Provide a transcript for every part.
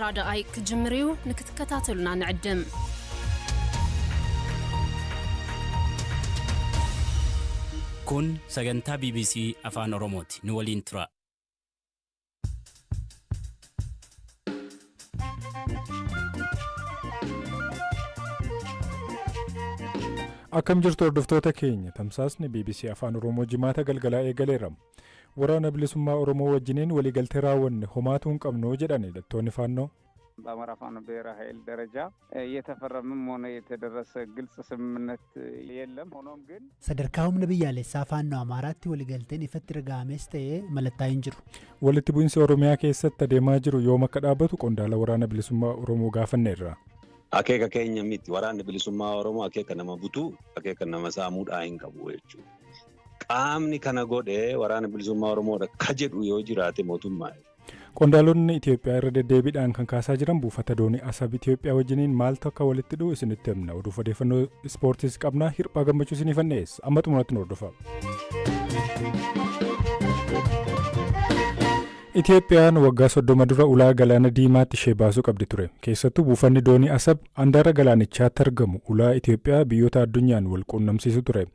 راداي كجمريو نكتكتاتلنا نعدم كون سجنتا بي بي سي أفان أوروموتي نولين ترا Akkam jirtu hordoftoota keenya tamsaasni BBC Afaan Oromoo jimaata galgalaa eegaleeram. Waraana bilisummaa Oromoo wajjiniin waliigaltee raawwanne homaatu hin qabnu jedhan hidhattoonni faannoo. በአማራ ፋኖ ብሔራዊ ኃይል ደረጃ የተፈረመም ሆነ የተደረሰ ግልጽ ስምምነት የለም። ሆኖም ግን ሰደርካውም ነብያለሳ ፋኖ አማራቲ ወልገልተን ይፈትርጋሜስ ተየ መለታይን ጅሩ ወልቲ ቡንሲ ኦሮሚያ keessatti adeemaa jiru yooma akka dhaabbatu qondaala waraana bilisummaa Oromoo gaafanneerra. Akeeka keenya miti waraanni bilisummaa Oromoo akeeka nama butuu akeeka nama saamuudhaa hin qabu jechuudha. Qaamni kana godhee waraana bilisummaa Oromoodha ka jedhu yoo jiraate mootummaa. Qondaalonni Itoophiyaa irra deddeebiidhaan kan kaasaa jiran buufata doonii Asab Itoophiyaa wajjiniin maaltu akka walitti dhufu isinitti himna. Oduu odeeffannoo ispoortiis qabna hirphaa gammachuu isiniif dhiyeessa. Amma xumuraatti nu hordofaa. Itoophiyaan waggaa 30 dura ulaa galaana diimaatti ishee baasuu qabdi ture. Keessattuu buufanni doonii Asab handaara galaanichaatti argamu ulaa Itoophiyaa biyyoota addunyaan wal quunnamsiisu ture.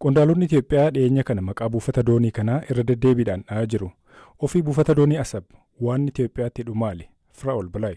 Qondaalonni Itoophiyaa dhiyeenya kana maqaa buufata doonii kanaa irra deddeebiidhaan dha'aa jiru. Ofii buufata doonii Asab waan Itoophiyaatti hidhu maali? Firaa'ol Balaay.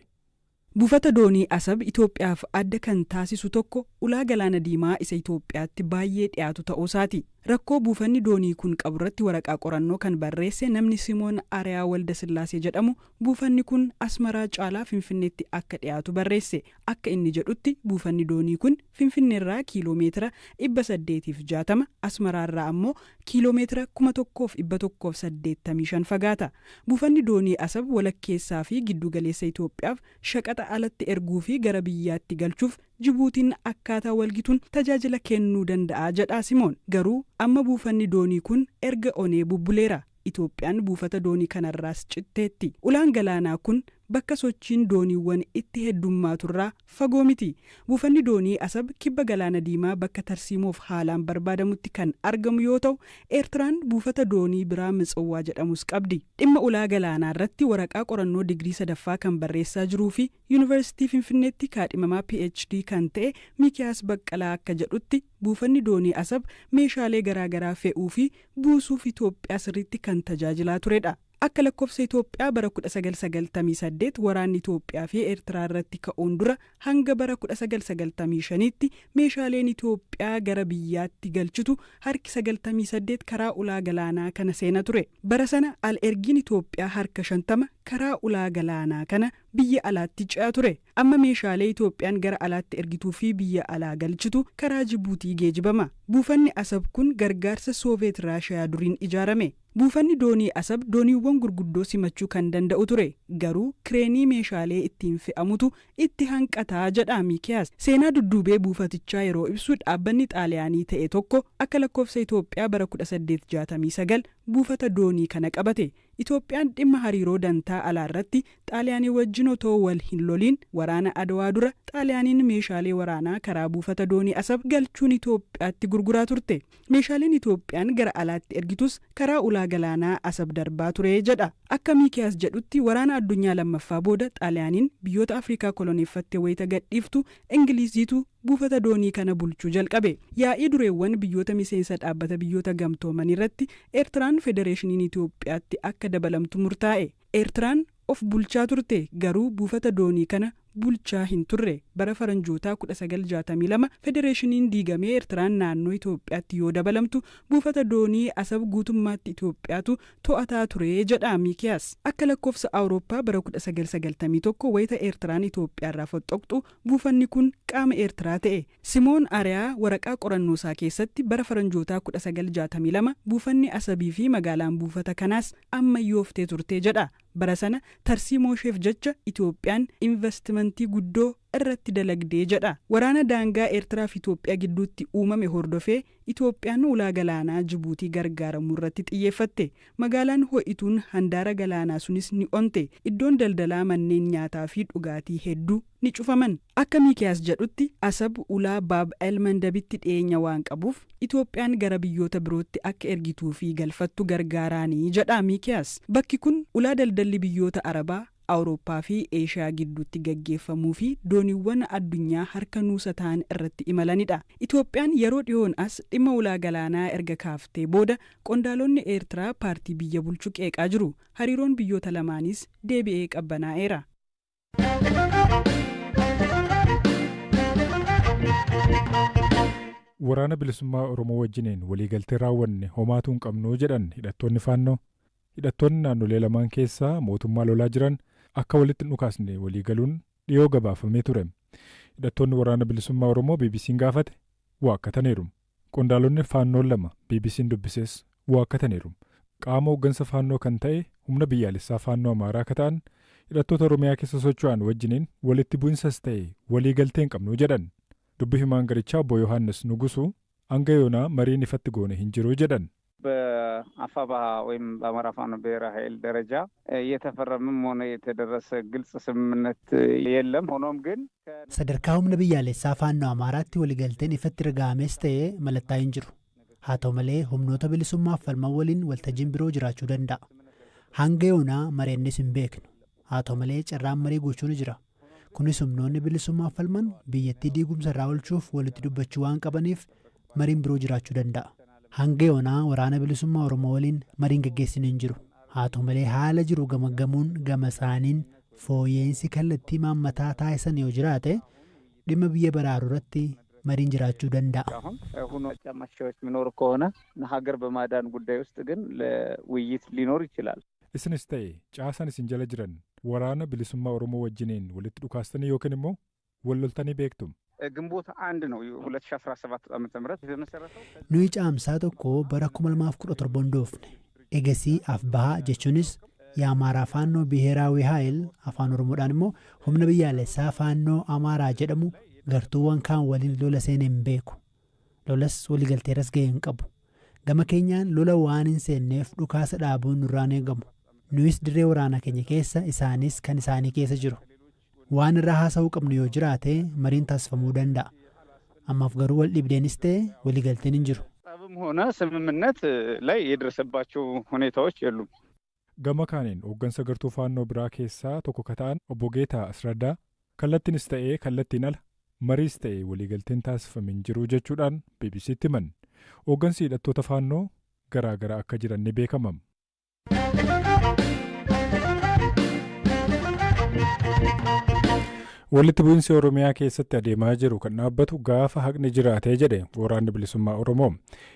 Buufata doonii Asab Itoophiyaaf adda kan taasisu tokko ulaa galaana diimaa isa Itoophiyaatti baay'ee dhiyaatu ta'uusaati. Rakkoo buufanni doonii kun qaburratti waraqaa qorannoo kan barreesse namni Simoon Ariyaa Walda Sillaasee jedhamu buufanni kun Asmaraa caalaa Finfinneetti akka dhiyaatu barreesse. Akka inni jedhutti buufanni doonii kun Finfinneerraa kiiloomeetira 860 Asmaraarraa ammoo kiiloomeetira 1185 fagaata. Buufanni doonii Asab walakkeessaa fi giddugaleessa Itoophiyaaf shaqaxa alatti erguu fi gara biyyaatti galchuuf Jibuutiin akkaataa walgituun tajaajila kennuu danda'a jedha Simoon. Garuu amma buufanni doonii kun erga onee bubbuleera. Itoophiyaan buufata doonii kanarraas citteetti. Ulaan galaanaa kun bakka sochiin dooniiwwan itti heddummaatuurraa fagoo miti. Buufanni doonii Asab kibba galaana diimaa bakka tarsiimoof haalaan barbaadamutti kan argamu yoo ta'u, Eertiraan buufata doonii biraa Mitsawwaa jedhamus qabdi. Dhimma ulaa galaanaa irratti waraqaa qorannoo digirii 3ffaa kan barreessaa jiruu fi Yuunivarsiitii Finfinneetti kaadhimamaa PhD kan ta'e Mikiyaas Baqqalaa akka jedhutti buufanni doonii Asab meeshaalee garaagaraa fe'uu fi buusuuf Itoophiyaa sirriitti kan tajaajilaa turedha. Akka lakkoofsa Itoophiyaa bara 1998 waraanni Itoophiyaa fi Eertiraa irratti ka'uun dura hanga bara 1995tti meeshaaleen Itoophiyaa gara biyyaatti galchitu harki 98 karaa ulaa galaanaa kana seena ture. Bara sana al-ergiin Itoophiyaa harka 50 karaa ulaa galaanaa kana biyya alaatti ce'a ture. Amma meeshaalee Itoophiyaan gara alaatti ergituu fi biyya alaa galchitu karaa Jibuutii geejibama. Buufanni Asab kun gargaarsa Sooviyeet Raashiyaa duriin ijaarame. Buufanni doonii Asab dooniiwwan gurguddoo simachuu kan danda'u ture. Garuu kireenii meeshaalee ittiin fe'amutu itti hanqataa jedha Mikiyaas. Seenaa dudduubee buufatichaa yeroo ibsu dhaabbanni Xaaliyaanii ta'e tokko akka lakkoofsa Itoophiyaa bara 1869 buufata doonii kana qabate. Itoophiyaan dhimma hariiroo dantaa alaa irratti Xaaliyaanii wajjin otoo wal hin loliin waraana Adawaa dura Xaaliyaaniin meeshaalee waraanaa karaa buufata doonii Asab galchuun Itoophiyaatti gurguraa turte. Meeshaaleen Itoophiyaan gara alaatti ergitus karaa ulaa galaanaa Asab darbaa ture jedha. Akka Mikiyaas jedhutti waraana addunyaa lammaffaa booda Xaaliyaaniin biyyoota Afrikaa koloneeffatte wayita gadhiiftu Ingiliziitu buufata doonii kana bulchuu jalqabe. Yaa'ii dureewwan biyyoota miseensa dhaabbata biyyoota gamtooman irratti Eertiraan Federeeshiniin Itoophiyaatti akka dabalamtu murtaa'e. Eertiraan of bulchaa turte garuu buufata doonii kana bulchaa hin turre. Bara faranjootaa 1962 Federeeshiniin diigamee Eertiraan naannoo Itoophiyaatti yoo dabalamtu buufata doonii Asab guutummaatti Itoophiyaatu to'ataa ture jedha Mikiyaas. Akka lakkoofsa Awurooppaa bara 1991 wayita Eertiraan Itoophiyaarraa foxxoqxu buufanni kun qaama Eertiraa ta'e. Simoon Ariyaa waraqaa qorannoosaa keessatti bara faranjootaa 1962 buufanni Asabii fi magaalaan buufata kanaas ammayyooftee turte jedha. Bara sana tarsiimoo isheef jecha Itoophiyaan investimentii guddoo irratti dalagdee jedha. Waraana daangaa Eertiraa fi Itoophiyaa gidduutti uumame hordofee Itoophiyaan ulaa galaanaa Jibuutii gargaaramuu irratti xiyyeeffatte. Magaalaan ho'ituun handaara galaanaa sunis ni onte. Iddoon daldalaa manneen nyaataa fi dhugaatii hedduu ni cufaman. Akka Mikiyaas jedhutti Asab ulaa Baab el-Mandabitti dhiyeenya waan qabuuf Itoophiyaan gara biyyoota birootti akka ergituu fi galfattu gargaaraanii jedha Mikiyaas. Bakki kun ulaa daldalli biyyoota Arabaa Awurooppaa fi Eeshiyaa gidduutti gaggeeffamuu fi dooniiwwan addunyaa harka nuusa ta'an irratti imalanidha. Itoophiyaan yeroo dhiyoon as dhimma ulaa galaanaa erga kaaftee booda qondaalonni Eertiraa paartii biyya bulchu qeeqaa jiru. Hariiroon biyyoota lamaanis deebi'ee qabbanaa'eera. Waraana bilisummaa Oromoo wajjiniin waliigaltee raawwanne homaatu hin qabnu jedhan hidhattoonni faannoo. Hidhattoonni naannolee lamaan keessaa mootummaa lolaa jiran akka walitti hin dhukaasne waliigaluun dhiyoo gabaafamee ture. Hidhattoonni waraana bilisummaa Oromoo BBC'n gaafate waakkataniiru. Qondaalonni faannoon lama BBC'n dubbises waakkataniiru. Qaama hooggansa faannoo kan ta'e humna biyyaalessaa faannoo Amaaraa akka ta'an hidhattoota Oromiyaa keessa socho'an wajjiniin walitti bu'insas ta'e waliigaltee hin qabnu jedhan. Dubbi himaan garichaa obbo Yohaannis Nugusu hanga yoonaa mariin ifatti goone hin jiru jedhan. በአፋብኃ ወይም በአማራ ፋኖ ብሔራዊ ኃይል ደረጃ የተፈረመም ሆነ የተደረሰ ግልጽ ስምምነት የለም። ሆኖም ግን sadarkaa humna biyyaalessaa faannoo Amaaraatti waliigalteen ifatti raga'ames ta'ee mallattoo hin jiru. Haa ta'u malee humnoota bilisummaaf falman waliin waltajjiin biroo jiraachuu danda'a. Hanga yoonaa mareennis hin beeknu. Haa ta'u malee carraan marii gochuu ni jira. Kunis humnoonni bilisummaaf falman biyyattii diigumsa irraa oolchuuf walitti dubbachuu waan qabaniif mariin biroo jiraachuu danda'a. Hanga yoonaa waraana bilisummaa Oromoo waliin mariin gaggeessinu hin jiru. Haa ta'u malee haala jiru gamaggamuun gama isaaniin fooyya'insi kallattii maammataa taasisan yoo jiraate dhimma biyya baraaruu irratti mariin jiraachuu danda'a. ሁኖ ጫማቻዎች የሚኖር ከሆነ ሀገር በማዳን ጉዳይ ውስጥ ግን ለውይይት ሊኖር ይችላል። Isinis ta'e caasan isin jala jiran waraana bilisummaa Oromoo wajjiniin walitti dhukaastanii yookiin immoo wal loltanii beektum. ግንቦት 1 ነው 2017 ዓ.ም የተመሰረተው nuyi caamsaa tokko bara 2017 doofne egasii afbahaa jechuunis የአማራ ፋኖ ብሔራዊ ኃይል afaan oromoodhaan immoo humna biyyaalessaa faannoo amaaraa jedhamu gartuuwwan kaan waliin lola seenee hin beeku. Lolas waliigalteeras ga'ee hin qabu. Gama keenyaan lola waan hin seenneef dhukaasa dhaabuun nurraan eegamu. Nuyis dirree waraana keenya keessa isaanis kan isaanii keessa jiru. Waan irraa haasa'uu qabnu yoo jiraate mariin taasifamuu danda'a. Ammaaf garuu wal dhibdeenis ta'e waliigalteen hin jiru. ጸብም ሆነ ስምምነት ላይ የደረሰባቸው ሁኔታዎች የሉም። Gama kaaniin hooggansa gartuu faannoo biraa keessaa tokko ka ta'an obbo Geetaa Asraddaa kallattiinis ta'ee kallattiin ala mariis ta'e waliigalteen taasifame hin jiru jechuudhaan BBC'tti himan. Hooggansi hidhattoota faannoo garaa garaa akka jiran ni beekama. Walitti bu'iinsi Oromiyaa keessatti adeemaa jiru kan dhaabbatu gaafa haqni jiraatee jedhe waraanni bilisummaa Oromoo.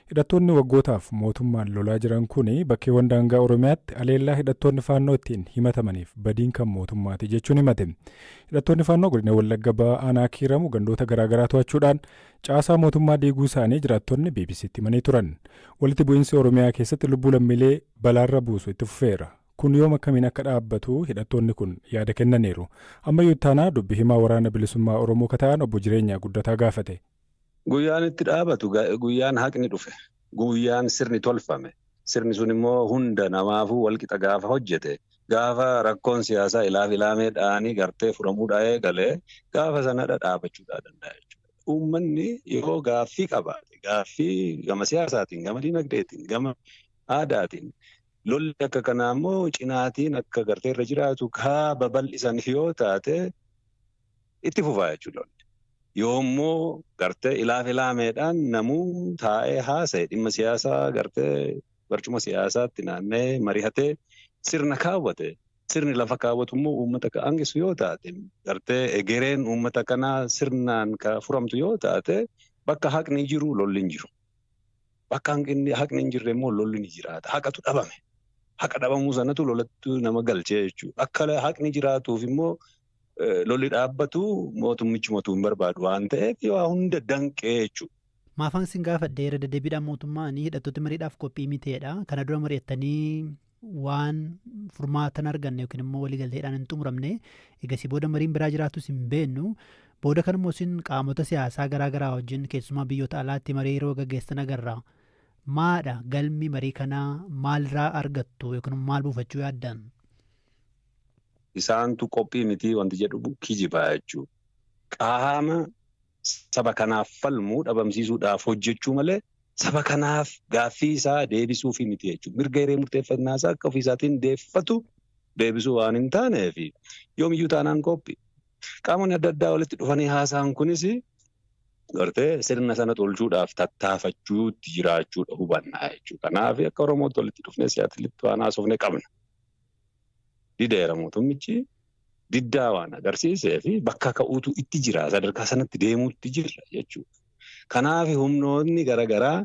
Hidhattoonni waggootaaf mootummaan lolaa jiran kuni bakkeewwan daangaa Oromiyaatti aleellaa hidhattoonni faannoo ittiin himatamaniif badiin kan mootummaati jechuun himate. Hidhattoonni faannoo godina Wallagga Ba'aa aanaa Kiiramu gandoota garaa garaa to'achuudhaan caasaa mootummaa diiguu isaanii jiraattonni BBC'tti himanii turan. Walitti bu'iinsi Oromiyaa keessatti lubbuu lammiilee balaarra buusu itti fufeera. Kun yoom akkamiin akka dhaabbatu hidhattoonni kun yaada kennaniiru. Ammayyuu taanaa dubbi himaa waraana bilisummaa Oromoo ka ta'an obbo Jireenyaa Guddataa gaafate. Guyyaan itti dhaabatu guyyaan haqni dhufe guyyaan sirni tolfame sirni sun immoo hunda namaafuu walqixa gaafa hojjete gaafa rakkoon siyaasaa ilaamee dhaanii gartee furamuudhaa eegalee gaafa sanadha dhaabachuudhaa danda'a jechuudha. Uummanni yeroo gaaffii qabaate gaaffii gama siyaasaatiin gama dinagdeetiin gama aadaatiin lolli akka kanaa immoo cinaatiin akka gartee irra jiraatu kaa babal'isan yoo taate itti fufaa jechuudha. Yoommoo gartee ilaameedhaan namuu taa'ee haasa'e dhimma siyaasaa gartee barcuma siyaasaatti naannee mari'atee sirna kaawwate sirni lafa kaawwatu immoo uummata ka hangisu yoo taate gartee egereen uummata kanaa sirnaan ka furamtu yoo taate bakka haqni jiru lolli hin jiru. Bakka haqni hin jirre immoo lolli ni jiraata. Haqatu dhabame. Haqa dhabamuu sanatu lolatti nama galchee jechuudha. Akka haqni jiraatuuf immoo lolli dhaabbatu mootummichi mootuu hin barbaadu waan ta'eef yoo hunda danqee jechuudha. Maafaan sin gaafadhee irra deddeebiidhaan mootummaan hidhattoota mariidhaaf qophii miteedha. Kana dura mari'attanii waan furmaatan arganne yookiin immoo waliigalteedhaan hin xumuramne egasii booda mariin biraa jiraatus hin beennu. Booda kan immoo sin qaamota siyaasaa garaa garaa wajjin keessumaa biyyoota alaatti marii yeroo gaggeessan agarra. Maadha galmi marii kanaa maalirraa argattu yookiin maal buufachuu yaaddan? Isaantu qophii miti wanti jedhu kijibaa jechuudha. Qaama saba kanaaf falmuu dhabamsiisuudhaaf hojjechuu malee saba kanaaf gaaffii isaa deebisuufi miti jechuudha. Mirga hiree murteeffannaa isaa akka ofiisaatiin deeffatu deebisuu waan hin taaneef yoomiyyuu taanaan qophii. Qaamonni adda addaa walitti dhufanii haasa'an kunis gartee sirna sana tolchuudhaaf tattaafachuutti jiraachuudha hubannaa jechuudha. Kanaaf akka Oromootti walitti dhufnee siyaasatti waan haasofne qabna. Dideera mootummichi diddaa waan agarsiisee fi bakka ka'uutu itti jira. Sadarkaa sanatti deemuutti jirra jechuudha. Kanaaf humnoonni garaagaraa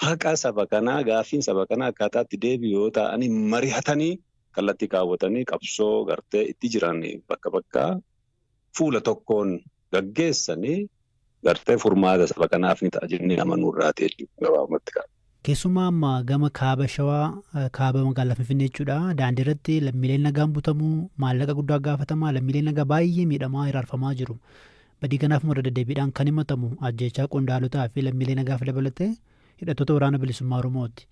haqa saba kanaa gaaffiin saba kanaa akkaataatti deebi'u yoo ta'anii mari'atanii kallattii kaawwatanii qabsoo gartee itti jiran bakka fuula tokkoon gaggeessanii gartee furmaata saba kanaaf ni ta'a jennee amanuurraati jechuudha gabaabumatti qaba. Keessumaa amma gama kaaba shawaa kaaba magaalaa Finfinnee jechuudha. Daandii irratti lammiileen nagaan butamuu maallaqa guddaa gaafatamaa lammiileen nagaa baay'ee miidhamaa hiraarfamaa jiru. Badii kanaaf madda deddeebiidhaan kan himatamu ajjechaa qondaalotaa fi lammiilee nagaaf dabalatee hidhattoota waraana bilisummaa Oromooti.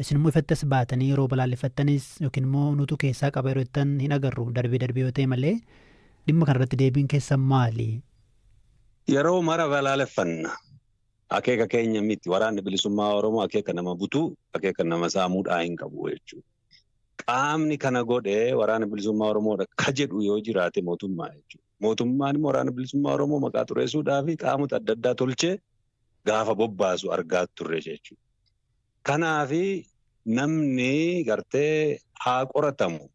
Isin immoo ifattas baatanii yeroo balaaleffattanis yookiin immoo nutu keessaa qaba yeroo ittan hin agarru darbee yoo ta'e malee dhimma kanarratti deebiin keessan maali? Yeroo mara balaaleffanna. Akeeka keenya miti waraanni bilisummaa Oromoo akeeka nama butuu akeeka nama saamuudhaa hin qabu jechuudha. Qaamni kana godhee waraana bilisummaa Oromoodha ka jedhu yoo jiraate mootummaa jechuudha. Mootummaan immoo waraana bilisummaa Oromoo maqaa xureessuudhaa fi qaamota adda addaa tolchee gaafa bobbaasu argaa turre jechuudha. Kanaaf namni gartee haa qoratamu.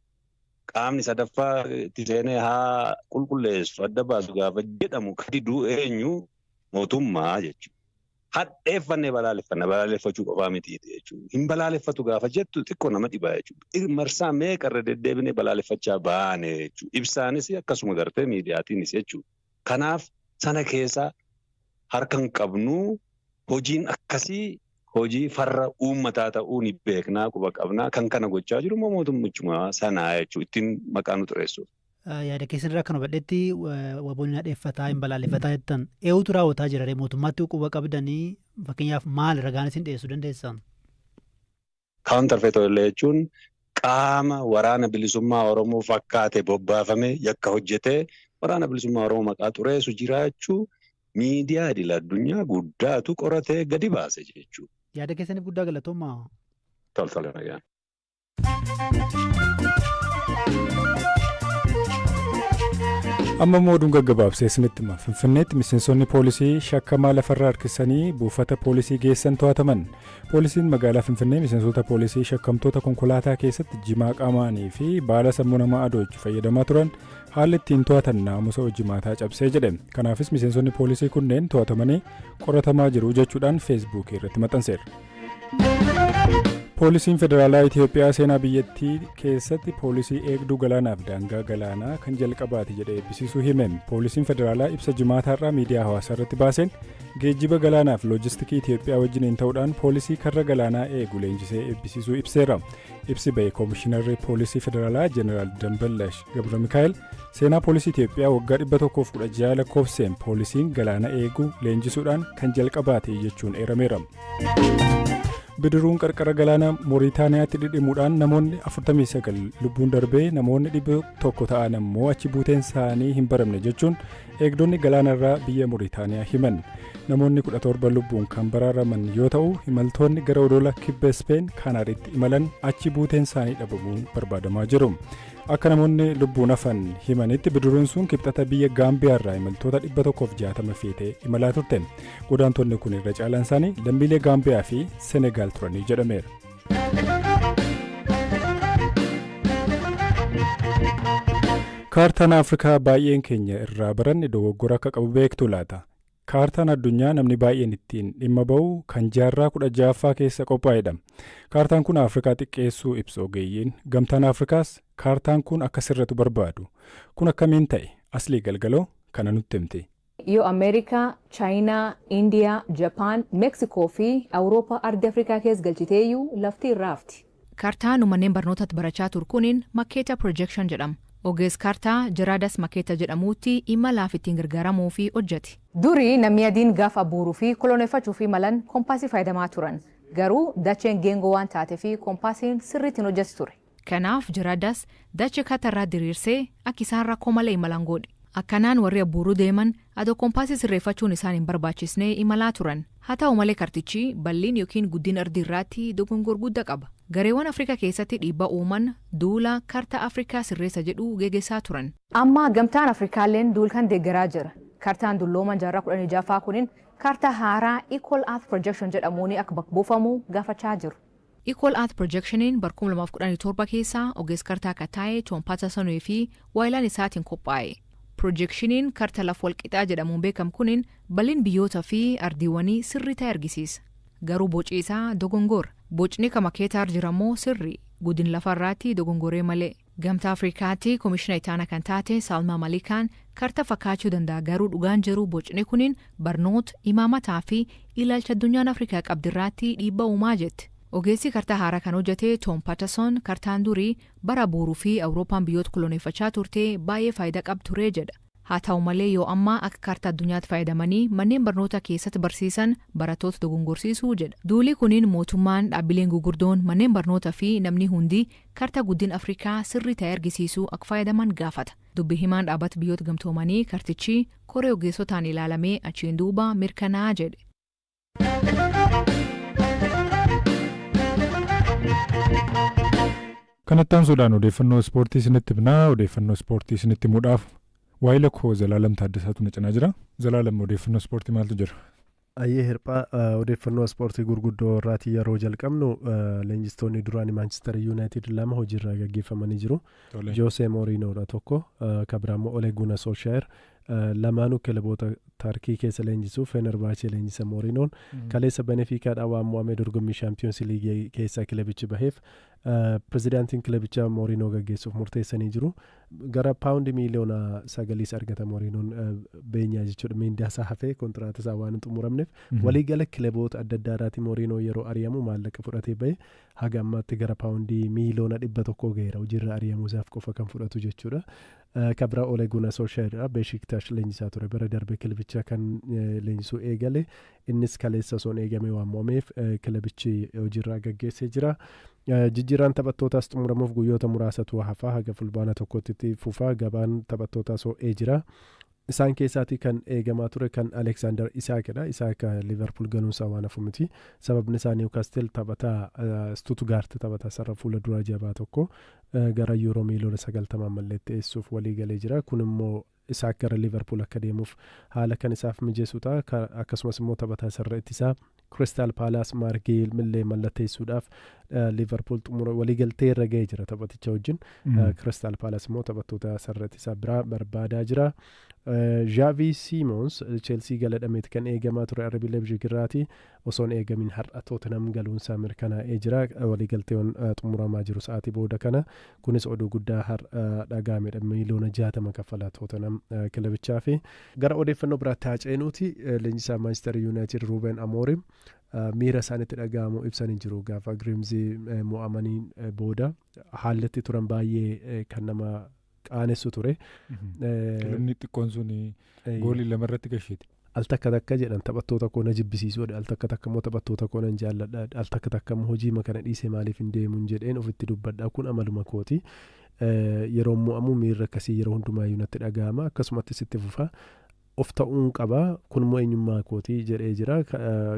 Qaamni sadaffaa itti seenee haa qulqulleessu adda baasu gaafa jedhamu kadiduu eenyu mootummaa jechuudha. Hadheeffannee balaaleffachuu qofaa miti jechuudha. Hin balaaleffatu gaafa jettu xiqqoo nama dhibaa jechuudha. Marsaa meeqarra deddeebinee balaaleffachaa baane jechuudha. Ibsaanis akkasuma gartee miidiyaatiinis jechuudha. Kanaaf sana keessa harka hin qabnu hojiin akkasii hojii farra uummataa ta'uu ni beeknaa quba qabnaa kan kana gochaa jiru mootummichuma sanaa jechuudha. Ittiin maqaa nu xureessuuf. Yaada keessanirraa kan hubadhetti waboonni hadheeffataa hin balaaleffataa jettan eenyutu raawwataa jira mootummaatti quba qabdanii fakkeenyaaf maal ragaan isin dhiyeessuu dandeessan? Kaawuntarfeetoolee jechuun qaama waraana bilisummaa Oromoo fakkaate bobbaafame yakka hojjetee waraana bilisummaa Oromoo maqaa xureessu jiraachuu miidiyaa idil addunyaa guddaatu qoratee gadi baase jechuudha. Yaada keessaniif guddaa galatoomaa. Toltolee nagaan. Amma mooduun gaggabaabsee isinitti hima. Finfinneetti miseensonni poolisii shakkamaa lafarraa harkisanii buufata poolisii geessan to'ataman. Poolisiin magaalaa Finfinnee miseensota poolisii shakkamtoota konkolaataa keessatti jimaa qaamaanii fi baala sammuu namaa adoochuu fayyadamaa turan haalli ittiin to'atan naamusa hojimaataa cabsee jedhe. Kanaafis miseensonni poolisii kunneen to'atamanii qoratamaa jiru jechuudhaan feesbuukii irratti maxxanseera. Poolisiin federaalaa Itiyoophiyaa seenaa biyyattii keessatti poolisii eegduu galaanaaf daangaa galaanaa kan jalqabaati jedhee eebbisiisuu hime. Poolisiin federaalaa ibsa jimaataarraa miidiyaa hawaasaa irratti baaseen geejjiba galaanaaf loojistikii Itiyoophiyaa wajjiniin ta'uudhaan poolisii karra galaanaa eegu leenjisee eebbisiisuu ibseera. Ibsi ba'e koomishinarri poolisii federaalaa Jeneraal Damballash Gabra Mikaa'el seenaa poolisii Itiyoophiyaa waggaa 116 lakkoofseen poolisiin galaana eegu leenjisuudhaan kan jalqabaate jechuun eerameera. Bidiruun qarqara galaanaa Mooritaaniyaatti dhidhimuudhaan namoonni 49 lubbuun darbee namoonni 100 ta'an ammoo achi buuteen isaanii hin baramne jechuun eegdonni galaanarraa biyya Mooritaaniyaa himan. Namoonni 17 lubbuun kan baraaraman yoo ta'u imaltoonni gara odola kibba Speen Kaanaariitti imalan achi buuteen isaanii dhabamuun barbaadamaa jiru. Akka namoonni lubbuun hafan himanitti bidiruun sun kibxata biyya Gaambiyaarraa imaltoota 160 feetee imalaa turte. Godaantonni kun irra caalaan isaanii lammiilee Gaambiyaa fi Senegaal turanii jedhameera. Kaartaan Afrikaa baay'een keenya irraa baranne dogoggora akka qabu beektu laata? Kaartaan addunyaa namni baay'een ittiin dhimma ba'u kan jaarraa 16ffaa keessa qophaa'edha. Kaartaan kun Afrikaa xiqqeessuu ibsa ogeeyyiin. Gamtaan Afrikaas kaartaan kun akka sirratu barbaadu. Kun akkamiin ta'e? Aslii Galgaloo kana nutti himte. Yoo Ameerikaa, Chaayinaa, Indiyaa, Japaan, Meeksikoo fi Awurooppaa ardi Afrikaa keessa galchiteeyyuu lafti irraa hafti. Kaartaan manneen barnootaatti barachaa turkuuniin Makkeeta Projection jedhama. Ogeessi kaartaa Jiraadas Makkeeta jedhamuutti imalaaf ittiin gargaaramuu fi hojjete. Durii namni adiin gaafa buuruu fi koloneeffachuu fi malan koompaasii fayyadamaa turan. Garuu dacheen geengoo waan taateef koompaasiin sirriitti hojjetu ture. Kanaaf Jiraadas dachee katarraa diriirsee akka isaan rakkoo malee imalan godhe. Akkanaan warri abbuuruu deeman adoo koompaasii sirreeffachuun isaan hin barbaachisnee imalaa turan. haa ta'u malee kartichi bal'in yookiin guddina ardii irratti dogongor guddaa qaba. Gareewwan Afrikaa keessatti dhiibbaa uuman duula kartaa Afrikaa sirreessa jedhu geggeessaa turan. Amma gamtaan Afrikaalleen duul kan deeggaraa jira. Kartaan dullooman jaarraa 16ffaa kunin kartaa haaraa Equal Earth Projection jedhamuun akka bakka buufamu gaafachaa jiru. Equal Earth Projectioniin bara 2017 keessaa ogeessa kartaa akka taa'e Tom Pattersonii fi waayilaan isaatiin qophaa'e. Projectioniin karta laf walqixaa jedhamuun beekamu kunin bal'in biyyoota fi ardiiwwanii sirrii ta'e argisiisa. Garuu boci isaa dogongora. Bocni kan makeetaa jiramoo sirrii guddin lafarraatti dogongoree malee. Gamtaa Afrikaatti koomishina itaana kan taate Salma Malikaan karta fakkaachuu danda'a garuu dhugaan jiru bocni kunin barnoota imaamataa fi ilaalcha addunyaan Afrikaa qabdirraatti dhiibbaa uumaa jette. Ogeessi kartaa haaraa kan hojjete Tom Patterson kartaan durii bara booruu fi Awurooppaan biyyoota koloneeffachaa turte baay'ee faayidaa qabturee jedha. Haa ta'u malee yoo ammaa akka kartaa addunyaatti fayyadamanii manneen barnoota keessatti barsiisan barattoota dogongorsiisuu jedha. Duuli kuniin mootummaan dhaabbileen gugurdoon manneen barnoota fi namni hundi kartaa guddin Afrikaa sirrii ta'e argisiisuu akka fayyadaman gaafata. Dubbi himaan dhaabbata biyyoota gamtoomanii kartichi koree ogeessotaan ilaalamee achiin duuba mirkanaa jedhe. Kanattaan Sudaan odeeffannoo ispoortii isinitti himnaa. Odeeffannoo ispoortii isinitti himuudhaaf waayila koo Zalaalam Taaddasaatu na cinaa jira. Zalaalam odeeffannoo ispoortii maaltu jira? Ayyee hirphaa odeeffannoo ispoortii gurguddoo irraatii yeroo jalqabnu leenjistoonni duraanii Manchester United lama hojiirraa gaggeeffamanii jiru. Jose Mourinhoodha tokko kabiraammoo Ole Gunnar Solskjaer lamaanuu kilaboota Tarkii keessa leenjisuu Fenerbahce leenjisa Mourinhoon kaleessa Benefiikaadhaan waan mo'amee dorgommii Champions League keessaa kilabichi baheef pirezidaantiin kilabichaa Mourinhoo gaggeessuuf murteessanii jiru. Gara paawundi miliyoona 9 argata Mourinhoon beenyaa jechuudha. Miindaasaa hafee kontiraata isaa waan hin xumuramneef waliigala kilaboota adda addaaraatii Mourinhoo yeroo ari'amu maallaqa fudhatee bahe haga ammaatti gara paawundi miliyoona 100 gaheera. Hojiirra ari'amuusaaf qofa kan fudhatu jechuudha. Kabira Ole Gunnar Solskjaer Besiktas leenjisaa ture bara darbe kilabichaa kan leenjisuu eegale innis kaleessa osoo eegamee waan mo'ameef kilabichi hojiirraa gaggeessee jira. Jijjiiraan taphattootaas xumuramuuf guyyoota muraasatu hafaa haga fulbaana tokkotti fufaa gabaan taphattootaas ho'ee jira. Isaan keessaatii kan eegamaa ture kan Alexander Isaakidha. Isaaka Liverpool galuunsaa waan hafu miti. Sababni isaa Newcastle taphataa Stuttgart taphataa sarara fuula dura jabaa tokko gara Euro miliyoona 90 mallatteessuuf walii galee jira. Kun immoo Isaak gara Liverpool akka deemuuf haala kan isaaf mijeessu ta'a. Akkasumas immoo taphataa sarara ittisaa Crystal Palace Margeel millee mallatteessuudhaaf Liverpool xumura waliigaltee irra ga'ee jira taphaticha wajjin. Crystal Palace immoo taphattoota sarara ittisaa biraa barbaadaa jira. Xavi Simons Chelsea galadhameeti kan eegamaa ture RB Leipzig irraati osoon eegamin har'a Tottenham galuunsaa mirkanaa'ee jira. Waliigalteewwan xumuramaa jiru sa'aatii booda kana kunis oduu guddaa har'a dhagaamedha. Miliyoona 60 kaffalaa Tottenham kilabichaa fi gara odeeffannoo biraatti haaceenuuti leenjisaa Manchester United Ruben Amorim miira isaanitti dhaga'amu ibsanii jiru gaafa Grimsii mo'amanii booda haalatti turan baay'ee kan nama qaanessu ture. Kilabni xiqqoon sun goolii lamarratti gasheeti. Al takka jedhan taphattoota koo na jibbisiisuudha. Al takka immoo taphattoota koo nan jaalladha. Al takka immoo hojii kana dhiisee maaliif hin deemuun jedheen ofitti dubbadha. Kun amaluma kooti. Yeroo mo'amu miirri akkasii yeroo hundumaa natti dhaga'ama. Akkasumattis itti fufa. Of ta'uun qaba. Kun immoo eenyummaa kooti jedhee jira.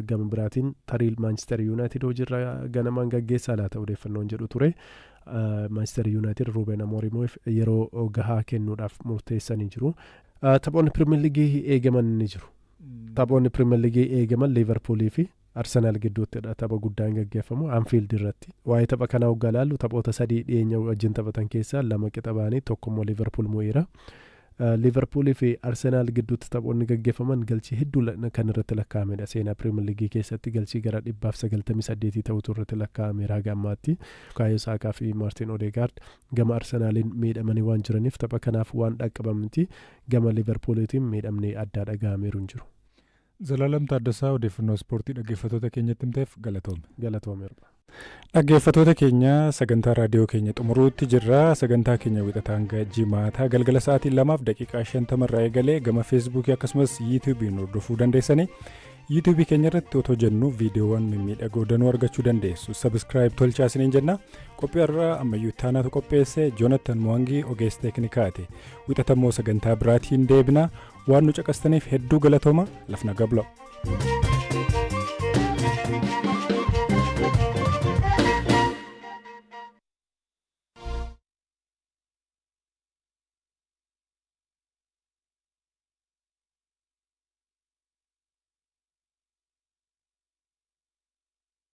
Gama biraatiin tarii Manchester United hojiirra ganamaan gaggeessaa laata odeeffannoon jedhu ture. Manchester United Ruben Amorimiif yeroo gahaa kennuudhaaf murteessanii jiru. Taphoonni Premier League eegaman ni jiru. Taphoonni Premier League eegaman Liverpoolii fi Arsenal gidduuttidha. Tapha guddaan gaggeeffamu Anfield irratti. Waa'ee tapha kanaa hoggaa ilaallu taphoota 3 dhiyeenya wajjin taphatan keessaa 2 qixa ba'anii tokko immoo Liverpool mo'eera. Liverpoolii fi Arsenal gidduutti taphoonni gaggeeffaman galchii hedduu kan irratti lakkaa'amedha. Seenaa Premier League keessatti galchii gara 198 ta'utu irratti lakkaa'ameera haga ammaatti. Bukaayoo Saakaa fi Martin Odegaard gama Arsenaaliin miidhamanii waan jiraniif tapha kanaaf waan dhaqqabamti. Gama Liverpooliitiin miidhamni addaa dhaga'ameeru hin jiru. Zalaalam Taaddasaa odeeffannoo ispoortii dhaggeeffattoota keenyatti himteef galatoome. Galatoomeera. Dhaggeeffattoota keenya sagantaa raadiyoo keenya xumuruutti jirra. Sagantaa keenya wixataa hanga jimaataa galgala sa'aatii 2:50 irraa eegalee gama feesbuukii akkasumas yuutuubiin hordofuu dandeessanii. yuutuubii keenya irratti otoo jennu viidiyoowwan mimmiidhagoo danuu argachuu dandeessu. Sabiskiraayib tolchaa isiniin jenna. Qophii irraa ammayyuu taanaatu qopheesse Joonatan Mwangii ogeessa teeknikaati. Wixatammoo sagantaa biraatiin deebina. Waan nu caqastaniif hedduu galatooma. Lafna gabla'u.